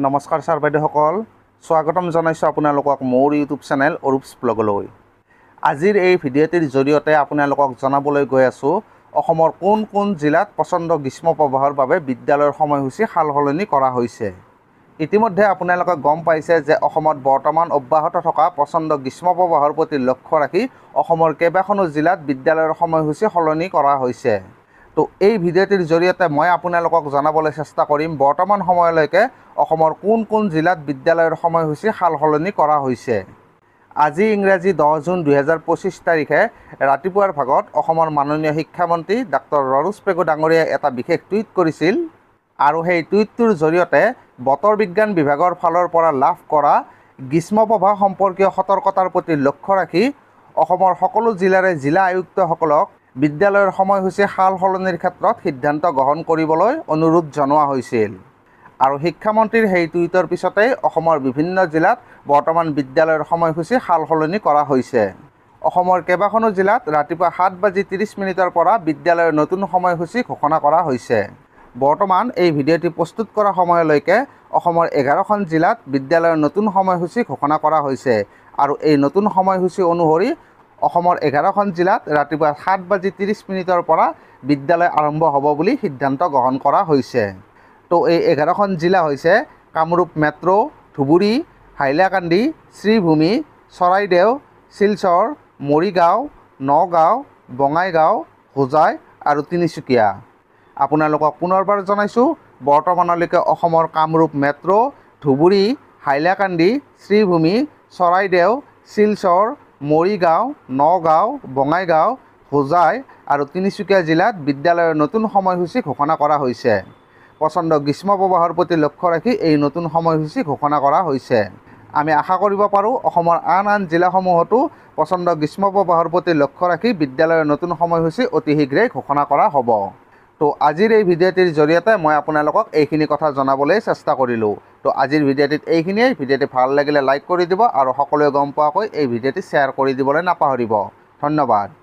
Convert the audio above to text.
নমস্কাৰ ছাৰ বাইদেউসকল, স্বাগতম জনাইছোঁ আপোনালোকক মোৰ ইউটিউব চেনেল অৰূপছ ব্লগলৈ। আজিৰ এই ভিডিঅ'টিৰ জৰিয়তে আপোনালোকক জনাবলৈ গৈ আছোঁ অসমৰ কোন কোন জিলাত প্ৰচণ্ড গ্ৰীষ্ম প্ৰবাহৰ বাবে বিদ্যালয়ৰ সময়সূচী সাল সলনি কৰা হৈছে। ইতিমধ্যে আপোনালোকে গম পাইছে যে অসমত বৰ্তমান অব্যাহত থকা প্ৰচণ্ড গ্ৰীষ্ম প্ৰবাহৰ প্ৰতি লক্ষ্য ৰাখি অসমৰ কেইবাখনো জিলাত বিদ্যালয়ৰ সময়সূচী সলনি কৰা হৈছে। তো এই ভিডিঅ'টিৰ জৰিয়তে মই আপোনালোকক জনাবলৈ চেষ্টা কৰিম বৰ্তমান সময়লৈকে অসমৰ কোন কোন জিলাত বিদ্যালয়ৰ সময়সূচী সাল সলনি কৰা হৈছে। আজি ইংৰাজী 10 জুন 2025 তাৰিখে ৰাতিপুৱাৰ ভাগত অসমৰ মাননীয় শিক্ষামন্ত্ৰী ডাক্তৰ ৰনোজ পেগু ডাঙৰীয়াই এটা বিশেষ টুইট কৰিছিল আৰু সেই টুইটটোৰ জৰিয়তে বতৰ বিজ্ঞান বিভাগৰ ফালৰ পৰা লাভ কৰা গ্ৰীষ্ম প্ৰবাহ সম্পৰ্কীয় সতৰ্কতাৰ প্ৰতি লক্ষ্য ৰাখি অসমৰ সকলো জিলাৰে জিলা আয়ুক্তসকলক বিদ্যালয়ৰ সময়সূচী সাল সলনিৰ ক্ষেত্ৰত সিদ্ধান্ত গ্ৰহণ কৰিবলৈ অনুৰোধ জনোৱা হৈছিল। আৰু শিক্ষামন্ত্ৰীৰ সেই টুইটৰ পিছতেই অসমৰ বিভিন্ন জিলাত বৰ্তমান বিদ্যালয়ৰ সময়সূচী সাল সলনি কৰা হৈছে। অসমৰ কেইবাখনো জিলাত ৰাতিপুৱা 7:30 পৰা বিদ্যালয়ৰ নতুন সময়সূচী ঘোষণা কৰা হৈছে। বৰ্তমান এই ভিডিঅ'টি প্ৰস্তুত কৰা সময়লৈকে অসমৰ 11খন জিলাত বিদ্যালয়ৰ নতুন সময়সূচী ঘোষণা কৰা হৈছে আৰু এই নতুন সময়সূচী অনুসৰি অসমৰ 11খন জিলাত ৰাতিপুৱা 7:30 পৰা বিদ্যালয় আৰম্ভ হ'ব বুলি সিদ্ধান্ত গ্ৰহণ কৰা হৈছে। তো এই 11খন জিলা হৈছে কামৰূপ মেট্ৰ', ধুবুৰী, হাইলাকান্দি, শ্ৰীভূমি, চৰাইদেউ, শিলচৰ, মৰিগাঁও, নগাঁও, বঙাইগাঁও, হোজাই আৰু তিনিচুকীয়া। আপোনালোকক পুনৰবাৰ জনাইছোঁ বৰ্তমানলৈকে অসমৰ কামৰূপ মেট্ৰ', ধুবুৰী, হাইলাকান্দি, শ্ৰীভূমি, চৰাইদেউ, শিলচৰ, মৰিগাঁও, নগাঁও, বঙাইগাঁও, হোজাই আৰু তিনিচুকীয়া জিলাত বিদ্যালয়ৰ নতুন সময়সূচী ঘোষণা কৰা হৈছে। প্ৰচণ্ড গ্ৰীষ্ম প্ৰবাহৰ প্ৰতি লক্ষ্য ৰাখি এই নতুন সময়সূচী ঘোষণা কৰা হৈছে। আমি আশা কৰিব পাৰোঁ অসমৰ আন জিলাসমূহতো প্ৰচণ্ড গ্ৰীষ্ম প্ৰবাহৰ প্ৰতি লক্ষ্য ৰাখি বিদ্যালয়ৰ নতুন সময়সূচী অতি শীঘ্ৰেই ঘোষণা কৰা হ'ব। তো আজিৰ এই ভিডিঅ'টিৰ জৰিয়তে মই আপোনালোকক এইখিনি কথা জনাবলৈ চেষ্টা কৰিলোঁ। তো আজিৰ ভিডিঅ'টিত এইখিনিয়েই। ভিডিঅ'টি ভাল লাগিলে লাইক কৰি দিব আৰু সকলোৱে গম পোৱাকৈ এই ভিডিঅ'টি শ্বেয়াৰ কৰি দিবলৈ নাপাহৰিব। ধন্যবাদ।